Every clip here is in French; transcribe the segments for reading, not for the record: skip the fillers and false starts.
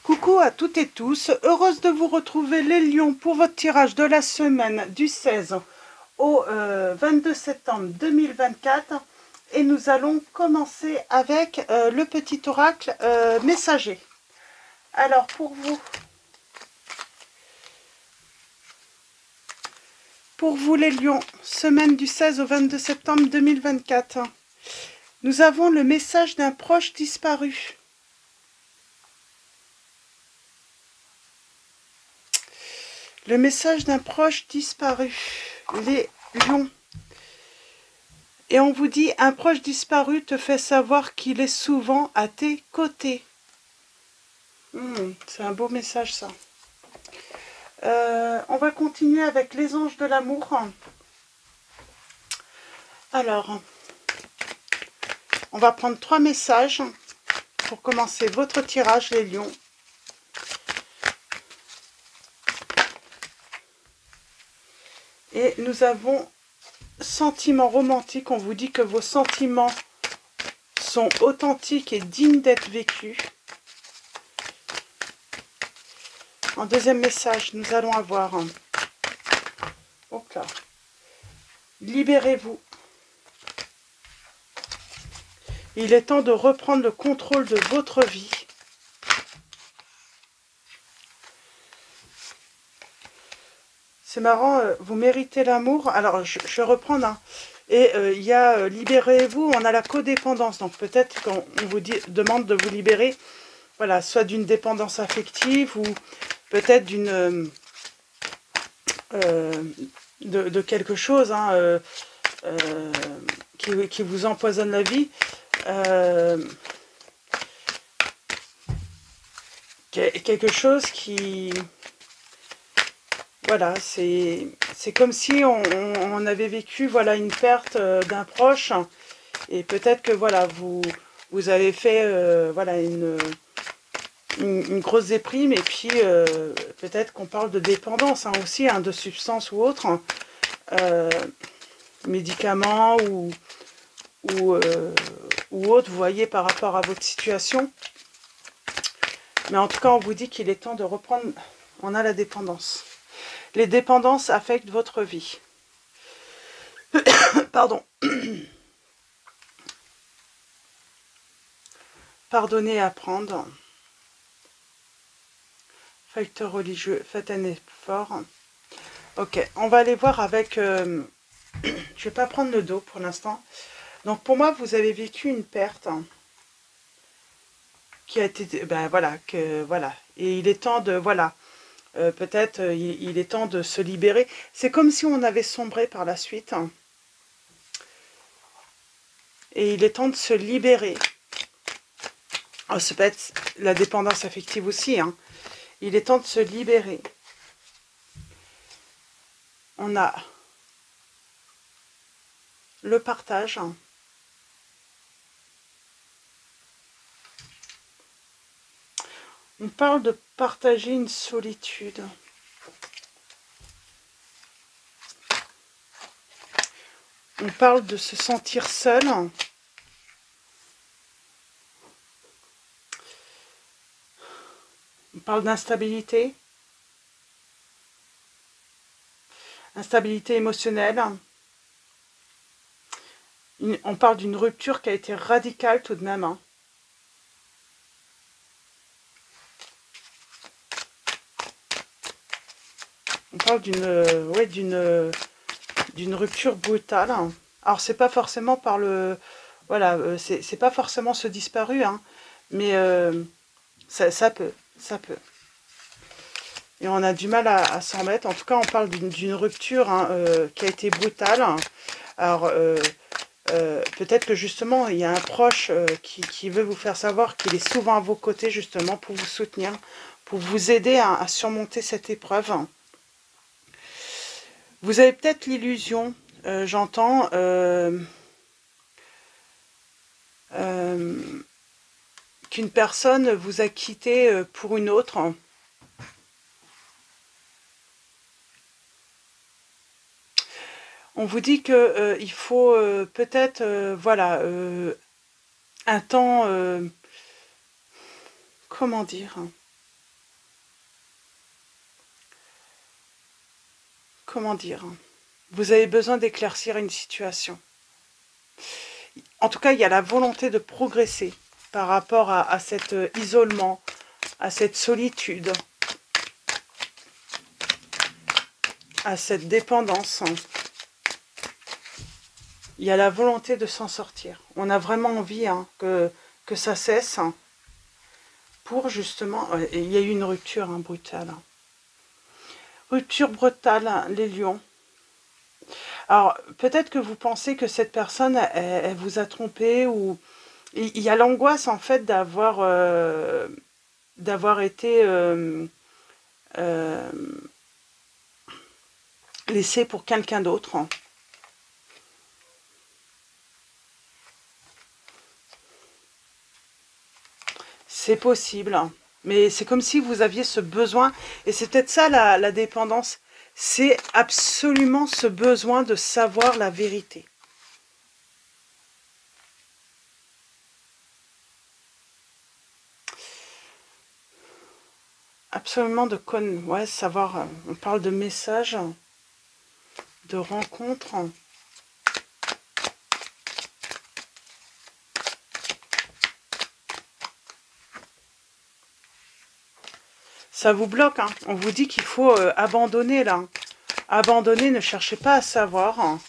Coucou à toutes et tous, heureuse de vous retrouver les lions pour votre tirage de la semaine du 16 au 22 septembre 2024 et nous allons commencer avec le petit oracle messager. Alors pour vous les lions, semaine du 16 au 22 septembre 2024, nous avons le message d'un proche disparu. Le message d'un proche disparu, les lions. Et on vous dit, un proche disparu te fait savoir qu'il est souvent à tes côtés. C'est un beau message ça. On va continuer avec les anges de l'amour. Alors, on va prendre 3 messages pour commencer votre tirage, les lions. Et nous avons sentiments romantiques. On vous dit que vos sentiments sont authentiques et dignes d'être vécus. En deuxième message, nous allons avoir... Libérez-vous. Il est temps de reprendre le contrôle de votre vie. C'est marrant, vous méritez l'amour. Alors, je reprends. Et il y a libérez-vous, on a la codépendance. Donc, peut-être qu'on vous demande de vous libérer, voilà, soit d'une dépendance affective ou peut-être d'une... de quelque chose qui vous empoisonne la vie. Quelque chose qui... Voilà, c'est comme si on avait vécu, voilà, une perte d'un proche, et peut-être que voilà, vous avez fait voilà, une grosse déprime, et puis peut-être qu'on parle de dépendance aussi, de substances ou autres, médicaments ou autres, vous voyez, par rapport à votre situation. Mais en tout cas, on vous dit qu'il est temps de reprendre, on a la dépendance. Les dépendances affectent votre vie. Pardon. Pardonner et apprendre. Facteur religieux, faites un effort. Ok, on va aller voir avec... je vais pas prendre le dos pour l'instant. Donc pour moi, vous avez vécu une perte qui a été... voilà, Et il est temps de... Voilà. Peut-être il est temps de se libérer. C'est comme si on avait sombré par la suite. Et il est temps de se libérer. Oh, ça peut être la dépendance affective aussi. Il est temps de se libérer. On a le partage. On parle de partager une solitude. On parle de se sentir seul. On parle d'instabilité. Instabilité émotionnelle. On parle d'une rupture qui a été radicale tout de même. On parle d'une rupture brutale. Alors c'est pas forcément par le... Voilà, c'est pas forcément ce disparu, mais ça peut. Et on a du mal à s'en remettre. En tout cas, on parle d'une rupture qui a été brutale. Alors, peut-être que justement, il y a un proche qui veut vous faire savoir qu'il est souvent à vos côtés, justement, pour vous soutenir, pour vous aider à surmonter cette épreuve. Vous avez peut-être l'illusion, j'entends, qu'une personne vous a quitté pour une autre. On vous dit que il faut peut-être, voilà, un temps, comment dire, comment dire, vous avez besoin d'éclaircir une situation. En tout cas, il y a la volonté de progresser par rapport à cet isolement, à cette solitude, à cette dépendance. Il y a la volonté de s'en sortir. On a vraiment envie que ça cesse pour justement... il y a eu une rupture brutale. Rupture brutale, les lions. Alors, peut-être que vous pensez que cette personne, elle vous a trompé, ou... Il y a l'angoisse, en fait, d'avoir été laissé pour quelqu'un d'autre. C'est possible, mais c'est comme si vous aviez ce besoin, et c'est peut-être ça la dépendance, c'est absolument ce besoin de savoir la vérité. Absolument ouais, savoir, on parle de messages, de rencontres. Ça vous bloque, on vous dit qu'il faut abandonner là. Abandonner, ne cherchez pas à savoir.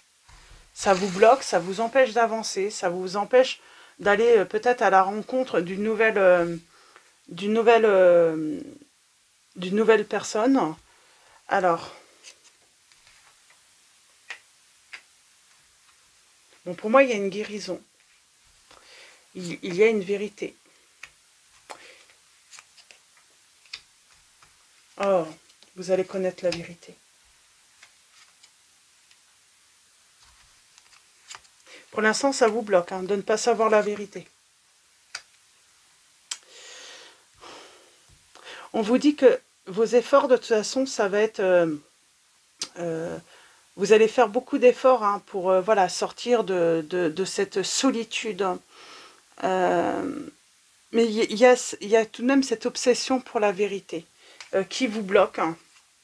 Ça vous bloque, ça vous empêche d'avancer, ça vous empêche d'aller peut-être à la rencontre d'une nouvelle personne. Alors, bon, pour moi, il y a une guérison. Il y a une vérité. Oh, vous allez connaître la vérité. Pour l'instant, ça vous bloque de ne pas savoir la vérité. On vous dit que vos efforts, de toute façon, ça va être... vous allez faire beaucoup d'efforts pour voilà, sortir de cette solitude. Mais il y a tout de même cette obsession pour la vérité qui vous bloque.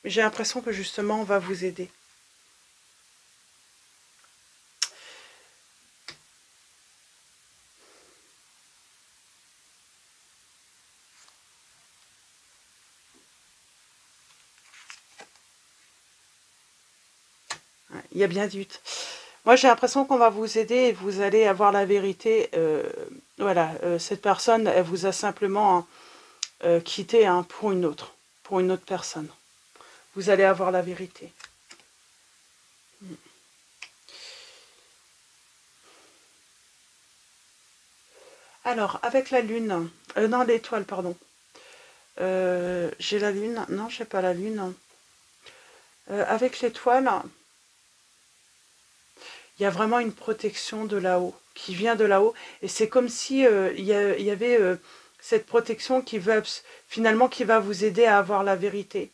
J'ai l'impression que justement, on va vous aider. Il y a bien du... Moi, j'ai l'impression qu'on va vous aider et vous allez avoir la vérité. Voilà, cette personne, elle vous a simplement quitté pour une autre personne. Vous allez avoir la vérité. Alors, avec la lune, non, l'étoile, pardon. J'ai la lune, non, j'ai pas la lune. Avec l'étoile, il y a vraiment une protection de là-haut, qui vient de là-haut. Et c'est comme si il y avait cette protection qui veut finalement qui va vous aider à avoir la vérité.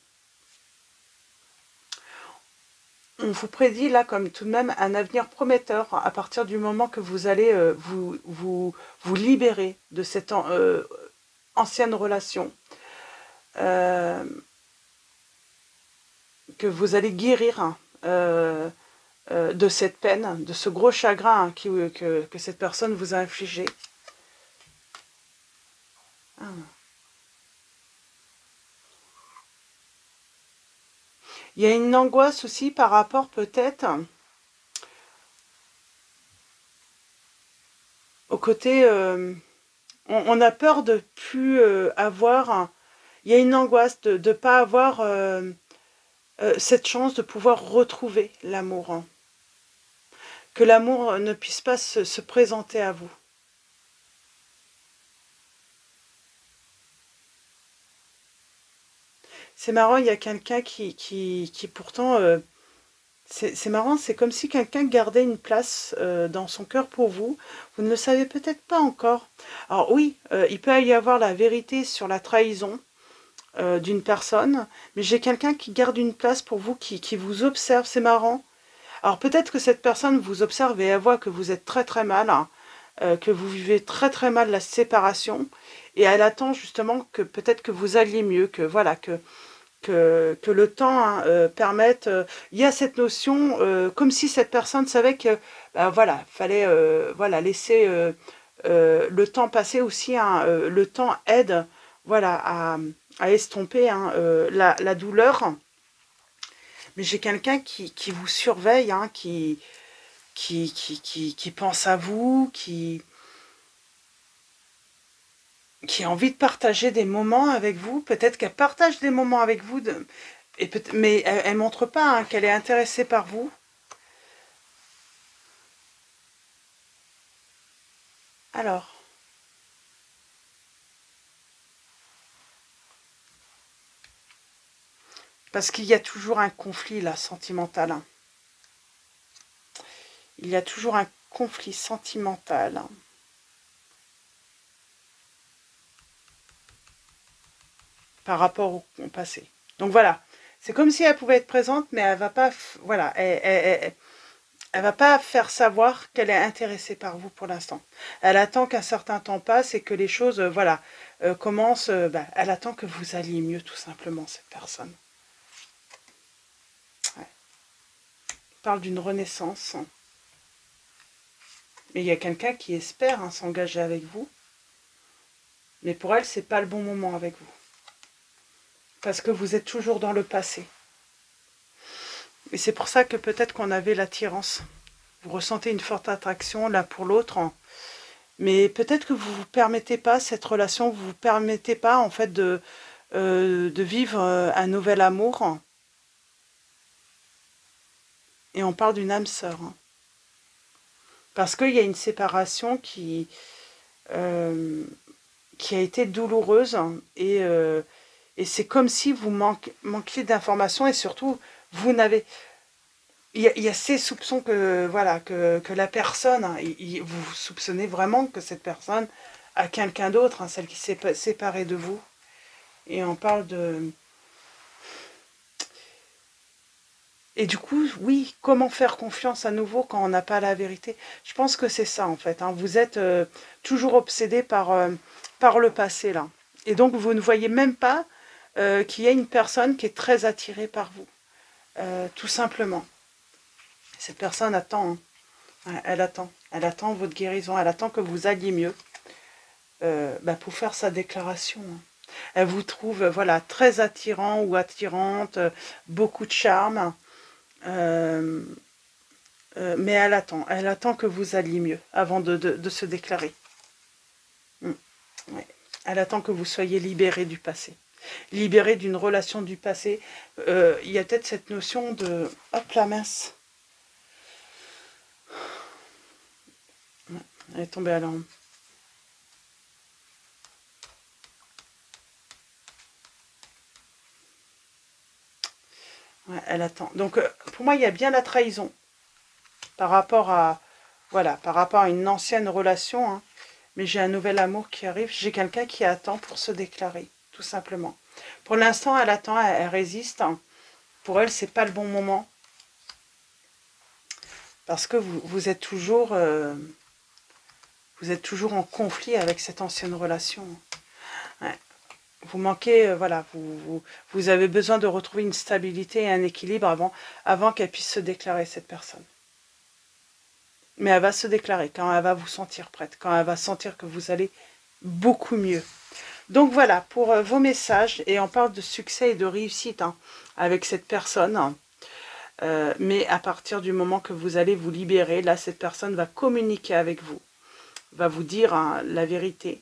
On vous prédit là comme tout de même un avenir prometteur à partir du moment que vous allez vous libérer de cette ancienne relation. Que vous allez guérir de cette peine, de ce gros chagrin que cette personne vous a infligé. Ah. Il y a une angoisse aussi par rapport peut-être au côté... on a peur de plus avoir... Il y a une angoisse de ne pas avoir cette chance de pouvoir retrouver l'amour. Que l'amour ne puisse pas se présenter à vous. C'est marrant, il y a quelqu'un qui pourtant... c'est marrant, c'est comme si quelqu'un gardait une place dans son cœur pour vous. Vous ne le savez peut-être pas encore. Alors oui, il peut y avoir la vérité sur la trahison d'une personne, mais j'ai quelqu'un qui garde une place pour vous, qui vous observe, c'est marrant. Alors peut-être que cette personne vous observe et elle voit que vous êtes très très mal, que vous vivez très très mal la séparation, et elle attend justement que peut-être que vous alliez mieux, que voilà, que que le temps hein, permette... il y a cette notion, comme si cette personne savait que, ben, voilà, fallait voilà, laisser le temps passer aussi. Hein, le temps aide voilà, à estomper hein, la douleur. Mais j'ai quelqu'un qui vous surveille, hein, qui pense à vous, qui a envie de partager des moments avec vous. Peut-être qu'elle partage des moments avec vous, mais elle ne montre pas hein, qu'elle est intéressée par vous. Alors, parce qu'il y a toujours un conflit là, sentimental. Hein. Il y a toujours un conflit sentimental. Hein. Par rapport au passé. Donc voilà, c'est comme si elle pouvait être présente, mais elle va pas, voilà, elle va pas faire savoir qu'elle est intéressée par vous pour l'instant. Elle attend qu'un certain temps passe et que les choses, voilà, commencent. Bah, elle attend que vous alliez mieux, tout simplement, cette personne. Ouais. On parle d'une renaissance. Mais il y a quelqu'un qui espère hein, s'engager avec vous. Mais pour elle, c'est pas le bon moment avec vous. Parce que vous êtes toujours dans le passé. Et c'est pour ça que peut-être qu'on avait l'attirance. Vous ressentez une forte attraction l'un pour l'autre. Mais peut-être que vous ne vous permettez pas cette relation, vous ne vous permettez pas en fait de vivre un nouvel amour. Et on parle d'une âme sœur. Hein. Parce qu'il y a une séparation qui a été douloureuse. Et c'est comme si vous manquiez d'informations et surtout, vous n'avez... Il y a ces soupçons que, voilà, que la personne, hein, vous soupçonnez vraiment que cette personne a quelqu'un d'autre, hein, celle qui s'est séparée de vous. Et on parle de... Et du coup, oui, comment faire confiance à nouveau quand on n'a pas la vérité? Je pense que c'est ça, en fait. Hein. Vous êtes toujours obsédé par le passé, là. Et donc, vous ne voyez même pas qu'il y a une personne qui est très attirée par vous. Tout simplement. Cette personne attend. Hein. Elle attend. Elle attend votre guérison. Elle attend que vous alliez mieux. Bah, pour faire sa déclaration. Hein. Elle vous trouve voilà, très attirant ou attirante, beaucoup de charme. Mais elle attend que vous alliez mieux avant de se déclarer. Ouais. Elle attend que vous soyez libéré du passé. Libéré d'une relation du passé. Il y a peut-être cette notion de... Hop la mince. Ouais, elle est tombée à l'ombre. Ouais, elle attend. Donc, pour moi, il y a bien la trahison par rapport à, voilà, par rapport à une ancienne relation. Hein. Mais j'ai un nouvel amour qui arrive. J'ai quelqu'un qui attend pour se déclarer, tout simplement. Pour l'instant, elle attend, elle résiste. Hein. Pour elle, c'est pas le bon moment. Parce que vous êtes toujours en conflit avec cette ancienne relation. Ouais. Vous manquez, voilà, vous avez besoin de retrouver une stabilité et un équilibre avant qu'elle puisse se déclarer, cette personne. Mais elle va se déclarer quand elle va vous sentir prête, quand elle va sentir que vous allez beaucoup mieux. Donc voilà, pour vos messages, et on parle de succès et de réussite hein, avec cette personne. Mais à partir du moment que vous allez vous libérer, là, cette personne va communiquer avec vous, va vous dire hein, la vérité.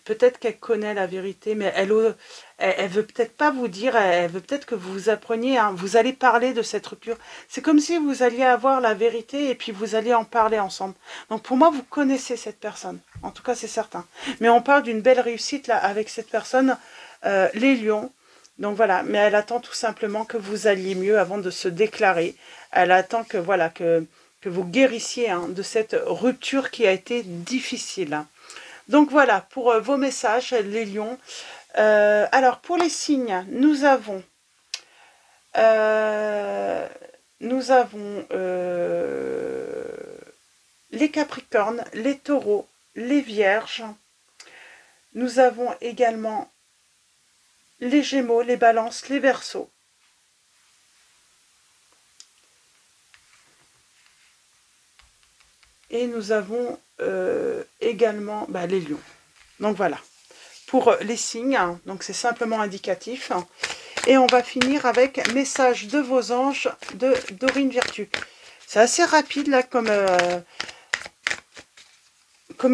Peut-être qu'elle connaît la vérité, mais elle veut peut-être pas vous dire, elle veut peut-être que vous appreniez, hein, vous allez parler de cette rupture. C'est comme si vous alliez avoir la vérité et puis vous alliez en parler ensemble. Donc pour moi, vous connaissez cette personne, en tout cas c'est certain. Mais on parle d'une belle réussite là avec cette personne, les lions. Donc voilà, mais elle attend tout simplement que vous alliez mieux avant de se déclarer. Elle attend que, voilà, que vous guérissiez hein, de cette rupture qui a été difficile. Hein. Donc voilà, pour vos messages, les lions. Alors, pour les signes, nous avons les capricornes, les taureaux, les vierges. Nous avons également les Gémeaux, les Balances, les Verseaux. Et nous avons également les Lions. Donc voilà, pour les signes, donc c'est simplement indicatif. Et on va finir avec message de vos anges de Dorine Virtue. C'est assez rapide là comme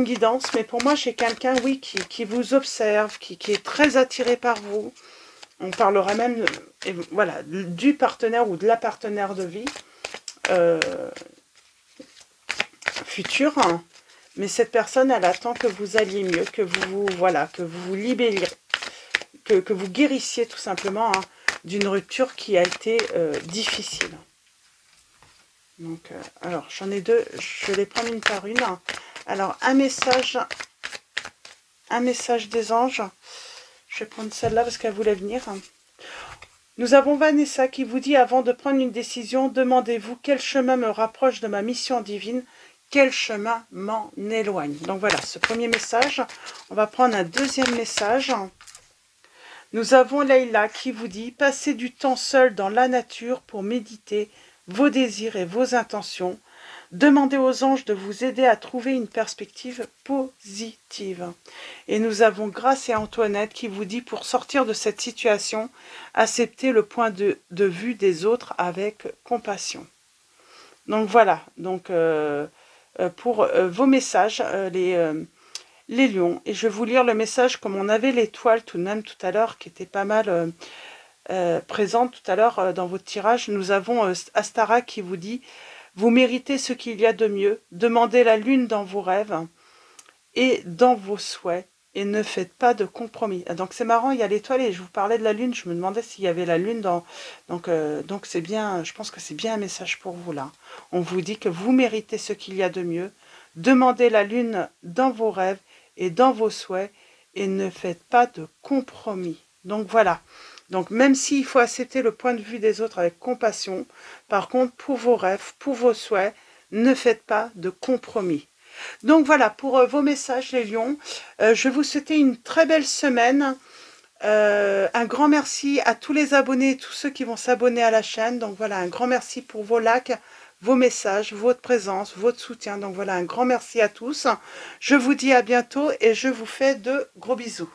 guidance, mais pour moi j'ai quelqu'un, oui, qui vous observe, qui est très attiré par vous. On parlera même, voilà, du partenaire ou de la partenaire de vie future. Mais cette personne, elle attend que vous alliez mieux, que vous vous libériez, que vous guérissiez tout simplement d'une rupture qui a été difficile. Donc, alors, j'en ai deux, je vais les prendre une par une. Alors, un message des anges. Je vais prendre celle-là parce qu'elle voulait venir. Nous avons Vanessa qui vous dit, avant de prendre une décision, demandez-vous quel chemin me rapproche de ma mission divine, quel chemin m'en éloigne. Donc voilà, ce premier message. On va prendre un deuxième message. Nous avons Leïla qui vous dit, passez du temps seul dans la nature pour méditer vos désirs et vos intentions. Demandez aux anges de vous aider à trouver une perspective positive. Et nous avons Grâce et Antoinette qui vous dit, pour sortir de cette situation, acceptez le point de vue des autres avec compassion. Donc voilà, donc pour vos messages, les lions. Et je vais vous lire le message comme on avait l'étoile tout de même tout à l'heure, qui était pas mal présente tout à l'heure dans votre tirage. Nous avons Astara qui vous dit, vous méritez ce qu'il y a de mieux. Demandez la lune dans vos rêves et dans vos souhaits et ne faites pas de compromis. Donc c'est marrant, il y a l'étoile et je vous parlais de la lune. Je me demandais s'il y avait la lune dans... Donc c'est bien, je pense que c'est bien un message pour vous là. On vous dit que vous méritez ce qu'il y a de mieux. Demandez la lune dans vos rêves et dans vos souhaits et ne faites pas de compromis. Donc voilà. Donc même s'il faut accepter le point de vue des autres avec compassion, par contre pour vos rêves, pour vos souhaits, ne faites pas de compromis. Donc voilà pour vos messages les lions. Je vais vous souhaiter une très belle semaine. Un grand merci à tous les abonnés, tous ceux qui vont s'abonner à la chaîne. Donc voilà, un grand merci pour vos likes, vos messages, votre présence, votre soutien. Donc voilà, un grand merci à tous. Je vous dis à bientôt et je vous fais de gros bisous.